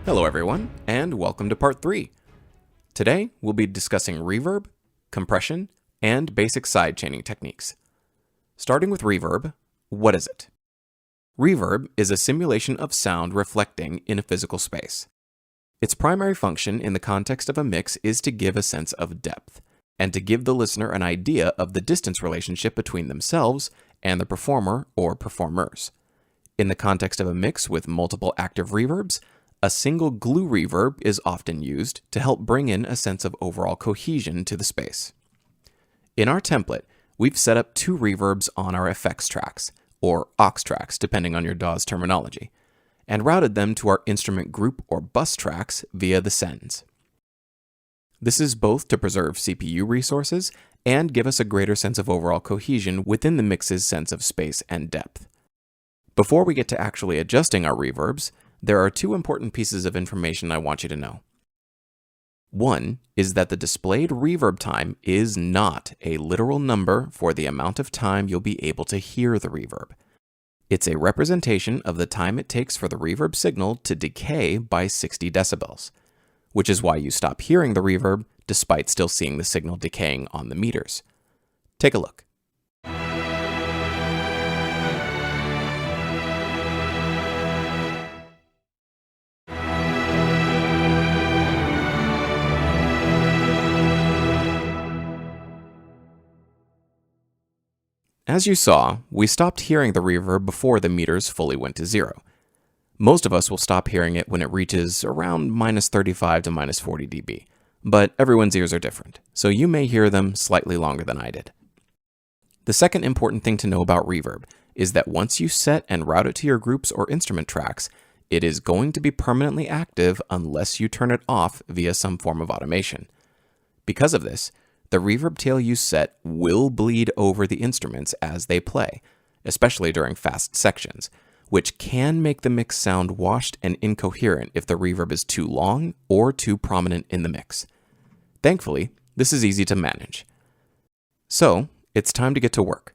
Hello everyone, and welcome to part 3. Today, we'll be discussing reverb, compression, and basic sidechaining techniques. Starting with reverb, what is it? Reverb is a simulation of sound reflecting in a physical space. Its primary function in the context of a mix is to give a sense of depth, and to give the listener an idea of the distance relationship between themselves and the performer or performers. In the context of a mix with multiple active reverbs, a single glue reverb is often used to help bring in a sense of overall cohesion to the space. In our template, we've set up 2 reverbs on our effects tracks, or aux tracks depending on your DAW's terminology, and routed them to our instrument group or bus tracks via the sends. This is both to preserve CPU resources and give us a greater sense of overall cohesion within the mix's sense of space and depth. Before we get to actually adjusting our reverbs, there are 2 important pieces of information I want you to know. One is that the displayed reverb time is not a literal number for the amount of time you'll be able to hear the reverb. It's a representation of the time it takes for the reverb signal to decay by 60 decibels, which is why you stop hearing the reverb despite still seeing the signal decaying on the meters. Take a look. As you saw, we stopped hearing the reverb before the meters fully went to 0. Most of us will stop hearing it when it reaches around minus 35 to minus 40 dB, but everyone's ears are different, so you may hear them slightly longer than I did. The second important thing to know about reverb is that once you set and route it to your groups or instrument tracks, it is going to be permanently active unless you turn it off via some form of automation. Because of this, the reverb tail you set will bleed over the instruments as they play, especially during fast sections, which can make the mix sound washed and incoherent if the reverb is too long or too prominent in the mix. Thankfully, this is easy to manage. So, it's time to get to work.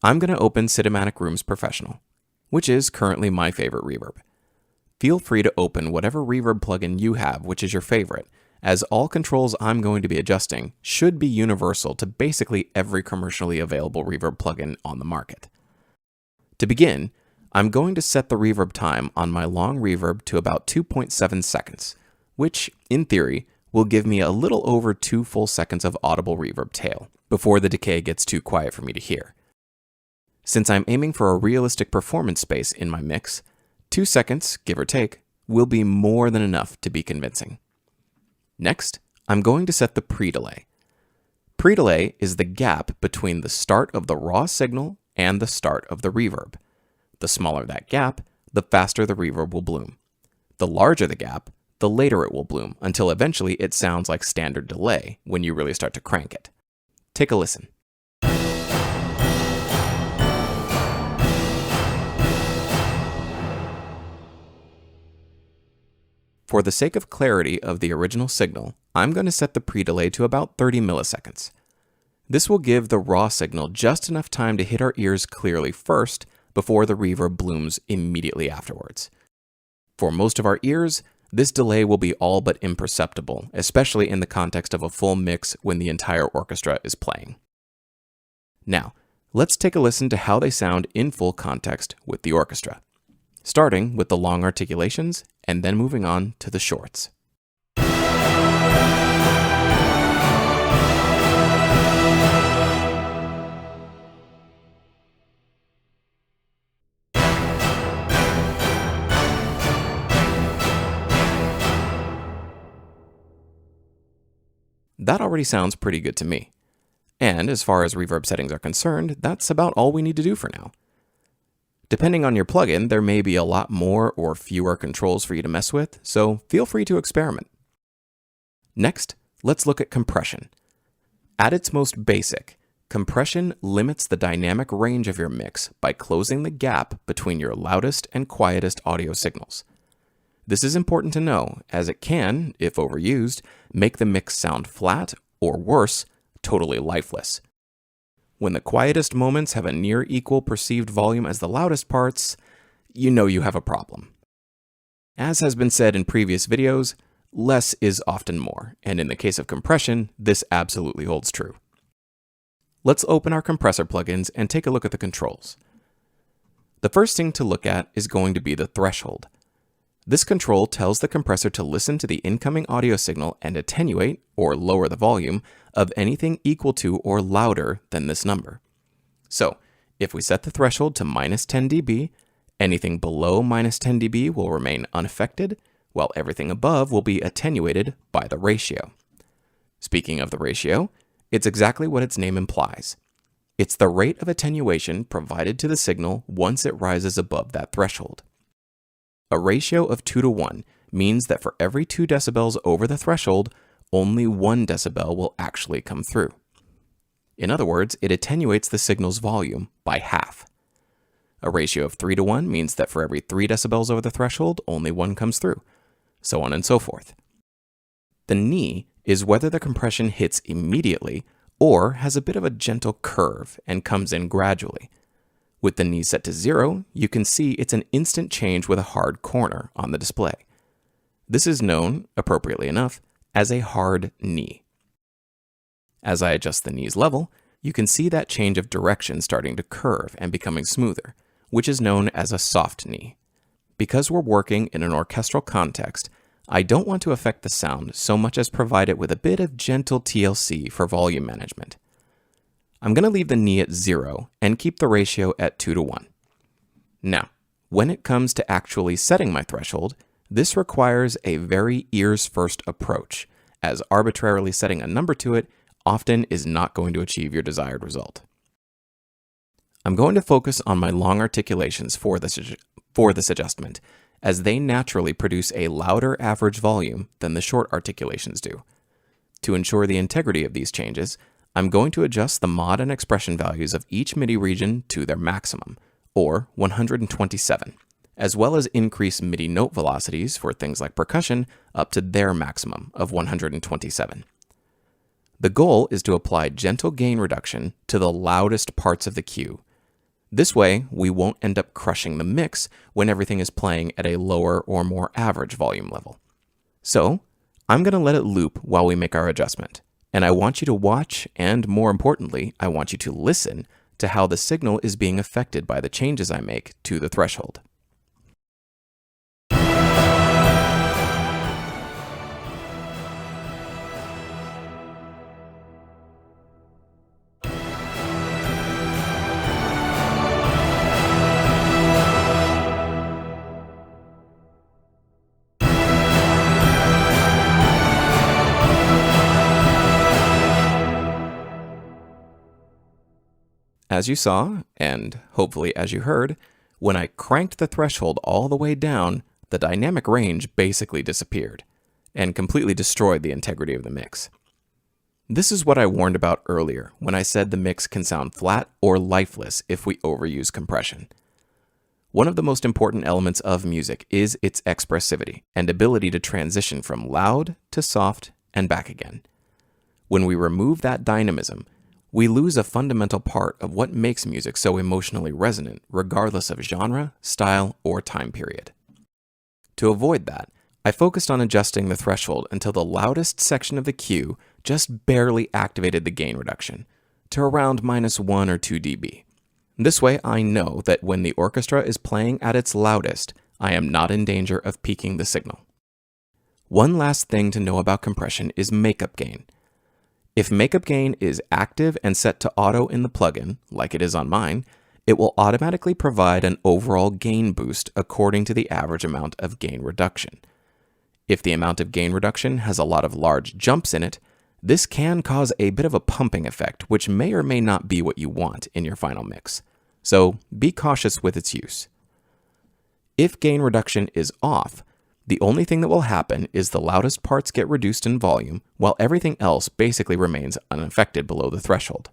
I'm going to open Cinematic Rooms Professional, which is currently my favorite reverb. Feel free to open whatever reverb plugin you have which is your favorite, as all controls I'm going to be adjusting should be universal to basically every commercially available reverb plugin on the market. To begin, I'm going to set the reverb time on my long reverb to about 2.7 seconds, which, in theory, will give me a little over 2 full seconds of audible reverb tail, before the decay gets too quiet for me to hear. Since I'm aiming for a realistic performance space in my mix, 2 seconds, give or take, will be more than enough to be convincing. Next, I'm going to set the pre-delay. Pre-delay is the gap between the start of the raw signal and the start of the reverb. The smaller that gap, the faster the reverb will bloom. The larger the gap, the later it will bloom, until eventually it sounds like standard delay when you really start to crank it. Take a listen. For the sake of clarity of the original signal, I'm going to set the pre-delay to about 30 milliseconds. This will give the raw signal just enough time to hit our ears clearly first before the reverb blooms immediately afterwards. For most of our ears, this delay will be all but imperceptible, especially in the context of a full mix when the entire orchestra is playing. Now, let's take a listen to how they sound in full context with the orchestra, starting with the long articulations and then moving on to the shorts. That already sounds pretty good to me. And as far as reverb settings are concerned, that's about all we need to do for now. Depending on your plugin, there may be a lot more or fewer controls for you to mess with, so feel free to experiment. Next, let's look at compression. At its most basic, compression limits the dynamic range of your mix by closing the gap between your loudest and quietest audio signals. This is important to know, as it can, if overused, make the mix sound flat, or worse, totally lifeless. When the quietest moments have a near equal perceived volume as the loudest parts, you know you have a problem. As has been said in previous videos, less is often more, and in the case of compression, this absolutely holds true. Let's open our compressor plugins and take a look at the controls. The first thing to look at is going to be the threshold. This control tells the compressor to listen to the incoming audio signal and attenuate, or lower the volume, of anything equal to or louder than this number. So, if we set the threshold to -10 dB, anything below -10 dB will remain unaffected, while everything above will be attenuated by the ratio. Speaking of the ratio, it's exactly what its name implies. It's the rate of attenuation provided to the signal once it rises above that threshold. A ratio of 2 to 1 means that for every 2 decibels over the threshold, only 1 decibel will actually come through. In other words, it attenuates the signal's volume by half. A ratio of 3 to 1 means that for every 3 decibels over the threshold, only 1 comes through, so on and so forth. The knee is whether the compression hits immediately or has a bit of a gentle curve and comes in gradually. With the knee set to 0, you can see it's an instant change with a hard corner on the display. This is known, appropriately enough, as a hard knee. As I adjust the knee's level, you can see that change of direction starting to curve and becoming smoother, which is known as a soft knee. Because we're working in an orchestral context, I don't want to affect the sound so much as provide it with a bit of gentle TLC for volume management. I'm going to leave the knee at 0 and keep the ratio at 2 to 1. Now, when it comes to actually setting my threshold, this requires a very ears-first approach, as arbitrarily setting a number to it often is not going to achieve your desired result. I'm going to focus on my long articulations for this adjustment, as they naturally produce a louder average volume than the short articulations do. To ensure the integrity of these changes, I'm going to adjust the mod and expression values of each MIDI region to their maximum, or 127, as well as increase MIDI note velocities for things like percussion up to their maximum of 127. The goal is to apply gentle gain reduction to the loudest parts of the cue. This way, we won't end up crushing the mix when everything is playing at a lower or more average volume level. So, I'm going to let it loop while we make our adjustment. And I want you to watch, and more importantly, I want you to listen to how the signal is being affected by the changes I make to the threshold. As you saw, and hopefully as you heard, when I cranked the threshold all the way down, the dynamic range basically disappeared and completely destroyed the integrity of the mix. This is what I warned about earlier when I said the mix can sound flat or lifeless if we overuse compression. One of the most important elements of music is its expressivity and ability to transition from loud to soft and back again. When we remove that dynamism, we lose a fundamental part of what makes music so emotionally resonant, regardless of genre, style, or time period. To avoid that, I focused on adjusting the threshold until the loudest section of the cue just barely activated the gain reduction, to around -1 or 2 dB. This way I know that when the orchestra is playing at its loudest, I am not in danger of peaking the signal. One last thing to know about compression is makeup gain. If makeup gain is active and set to auto in the plugin, like it is on mine, it will automatically provide an overall gain boost according to the average amount of gain reduction. If the amount of gain reduction has a lot of large jumps in it, this can cause a bit of a pumping effect, which may or may not be what you want in your final mix. So be cautious with its use. If gain reduction is off, the only thing that will happen is the loudest parts get reduced in volume, while everything else basically remains unaffected below the threshold.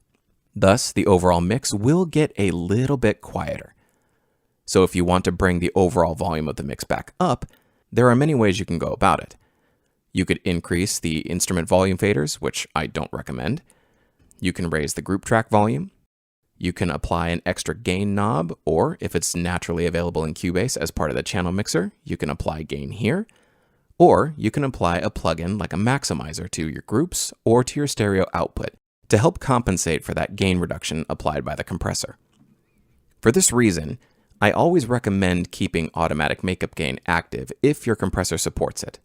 Thus, the overall mix will get a little bit quieter. So if you want to bring the overall volume of the mix back up, there are many ways you can go about it. You could increase the instrument volume faders, which I don't recommend. You can raise the group track volume. You can apply an extra gain knob, or if it's naturally available in Cubase as part of the channel mixer, you can apply gain here. Or you can apply a plugin like a maximizer to your groups or to your stereo output to help compensate for that gain reduction applied by the compressor. For this reason, I always recommend keeping automatic makeup gain active if your compressor supports it.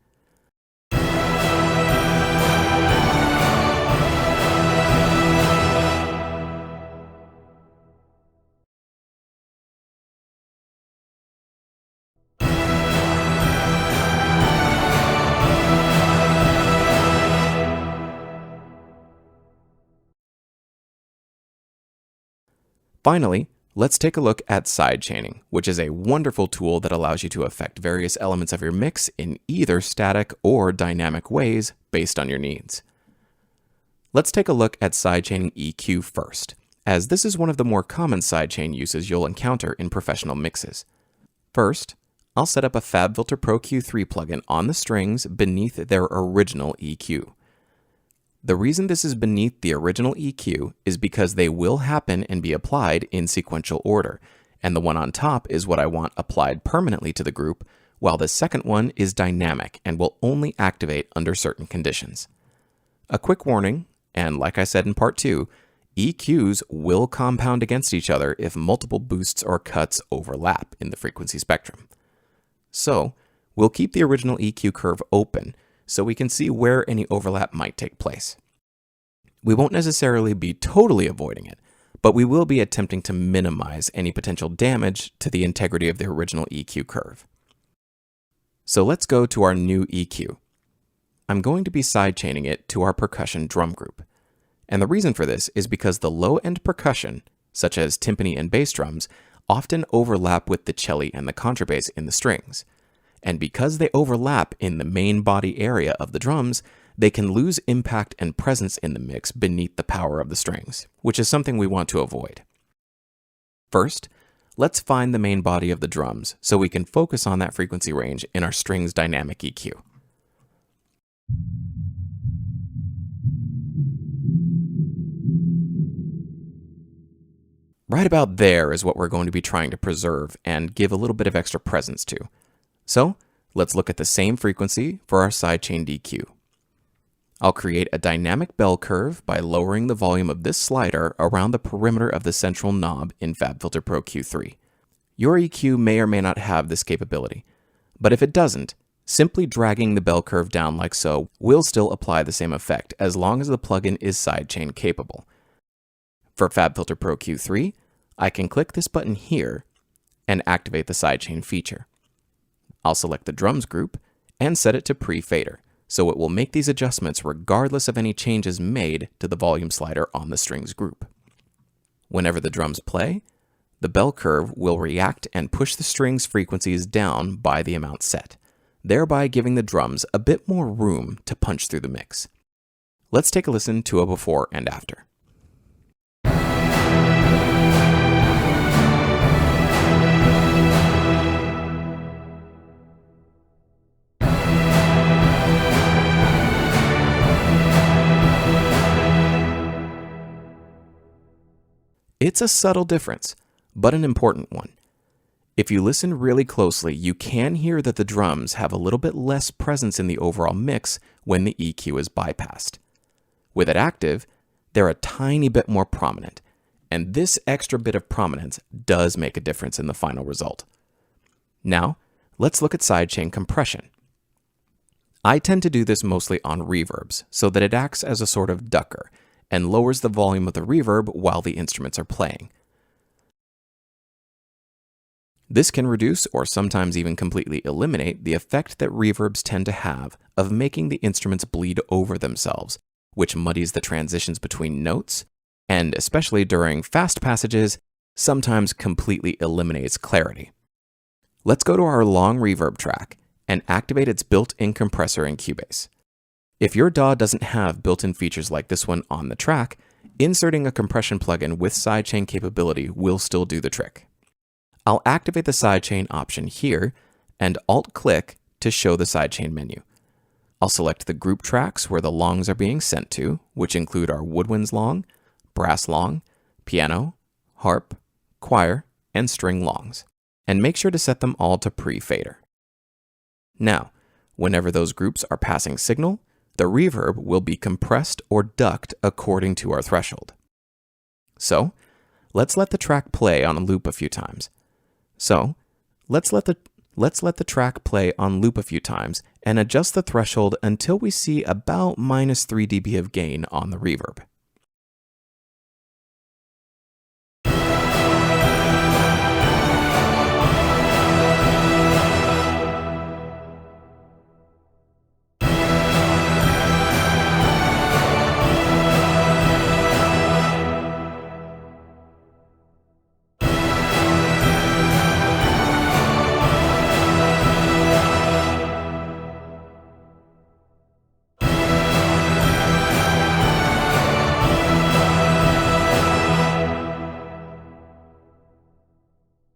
Finally, let's take a look at sidechaining, which is a wonderful tool that allows you to affect various elements of your mix in either static or dynamic ways based on your needs. Let's take a look at sidechaining EQ first, as this is one of the more common sidechain uses you'll encounter in professional mixes. First, I'll set up a FabFilter Pro Q3 plugin on the strings beneath their original EQ. The reason this is beneath the original EQ is because they will happen and be applied in sequential order, and the one on top is what I want applied permanently to the group, while the second one is dynamic and will only activate under certain conditions. A quick warning, and like I said in part 2, EQs will compound against each other if multiple boosts or cuts overlap in the frequency spectrum. So, we'll keep the original EQ curve open so we can see where any overlap might take place. We won't necessarily be totally avoiding it, but we will be attempting to minimize any potential damage to the integrity of the original EQ curve. So let's go to our new EQ. I'm going to be sidechaining it to our percussion drum group. And the reason for this is because the low-end percussion, such as timpani and bass drums, often overlap with the cello and the contrabass in the strings. And because they overlap in the main body area of the drums, they can lose impact and presence in the mix beneath the power of the strings, which is something we want to avoid. First, let's find the main body of the drums so we can focus on that frequency range in our strings dynamic EQ. Right about there is what we're going to be trying to preserve and give a little bit of extra presence to. So, let's look at the same frequency for our sidechained EQ. I'll create a dynamic bell curve by lowering the volume of this slider around the perimeter of the central knob in FabFilter Pro Q3. Your EQ may or may not have this capability, but if it doesn't, simply dragging the bell curve down like so will still apply the same effect as long as the plugin is sidechain capable. For FabFilter Pro Q3, I can click this button here and activate the sidechain feature. I'll select the drums group and set it to pre-fader, so it will make these adjustments regardless of any changes made to the volume slider on the strings group. Whenever the drums play, the bell curve will react and push the strings frequencies down by the amount set, thereby giving the drums a bit more room to punch through the mix. Let's take a listen to a before and after. It's a subtle difference, but an important one. If you listen really closely, you can hear that the drums have a little bit less presence in the overall mix when the EQ is bypassed. With it active, they're a tiny bit more prominent, and this extra bit of prominence does make a difference in the final result. Now, let's look at sidechain compression. I tend to do this mostly on reverbs, so that it acts as a sort of ducker, and lowers the volume of the reverb while the instruments are playing. This can reduce or sometimes even completely eliminate the effect that reverbs tend to have of making the instruments bleed over themselves, which muddies the transitions between notes, and especially during fast passages, sometimes completely eliminates clarity. Let's go to our long reverb track and activate its built-in compressor in Cubase. If your DAW doesn't have built-in features like this one on the track, inserting a compression plugin with sidechain capability will still do the trick. I'll activate the sidechain option here and Alt-click to show the sidechain menu. I'll select the group tracks where the longs are being sent to, which include our woodwinds long, brass long, piano, harp, choir, and string longs, and make sure to set them all to pre-fader. Now, whenever those groups are passing signal, the reverb will be compressed or ducked according to our threshold. So, let's let the track play on a loop a few times. Let's let the track play on loop a few times and adjust the threshold until we see about -3 dB of gain on the reverb.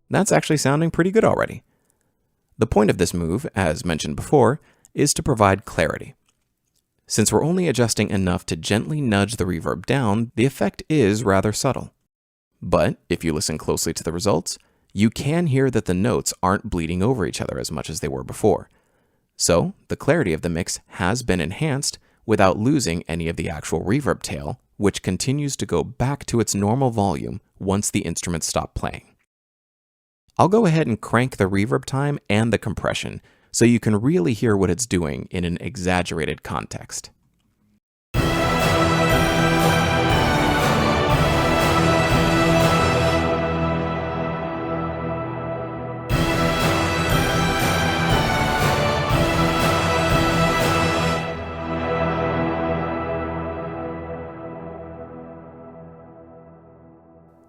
That's actually sounding pretty good already. The point of this move, as mentioned before, is to provide clarity. Since we're only adjusting enough to gently nudge the reverb down, the effect is rather subtle. But if you listen closely to the results, you can hear that the notes aren't bleeding over each other as much as they were before. So the clarity of the mix has been enhanced without losing any of the actual reverb tail, which continues to go back to its normal volume once the instruments stop playing. I'll go ahead and crank the reverb time and the compression so you can really hear what it's doing in an exaggerated context.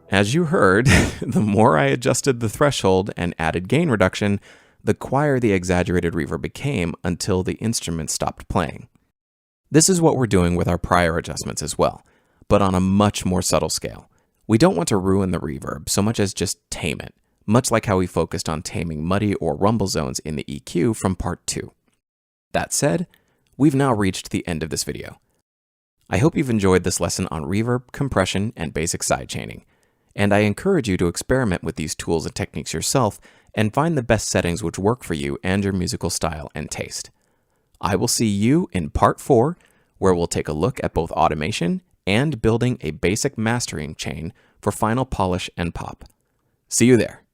As you heard, the more I adjusted the threshold and added gain reduction, the quieter the exaggerated reverb became until the instrument stopped playing. This is what we're doing with our prior adjustments as well, but on a much more subtle scale. We don't want to ruin the reverb so much as just tame it, much like how we focused on taming muddy or rumble zones in the EQ from part 2. That said, we've now reached the end of this video. I hope you've enjoyed this lesson on reverb, compression, and basic sidechaining. And I encourage you to experiment with these tools and techniques yourself and find the best settings which work for you and your musical style and taste. I will see you in part 4, where we'll take a look at both automation and building a basic mastering chain for final polish and pop. See you there.